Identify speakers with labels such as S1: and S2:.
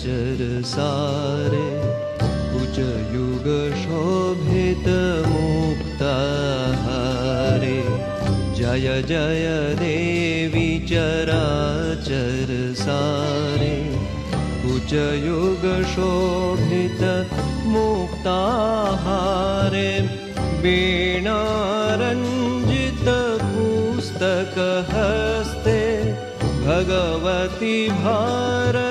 S1: चराचर सारे कुचयुग शोभित मुक्ताहारे जय जय देवी चराचर सारे कुचयुग शोभित मुक्ताहारे वीणारञ्जित पुस्तक हस्ते भगवती भारती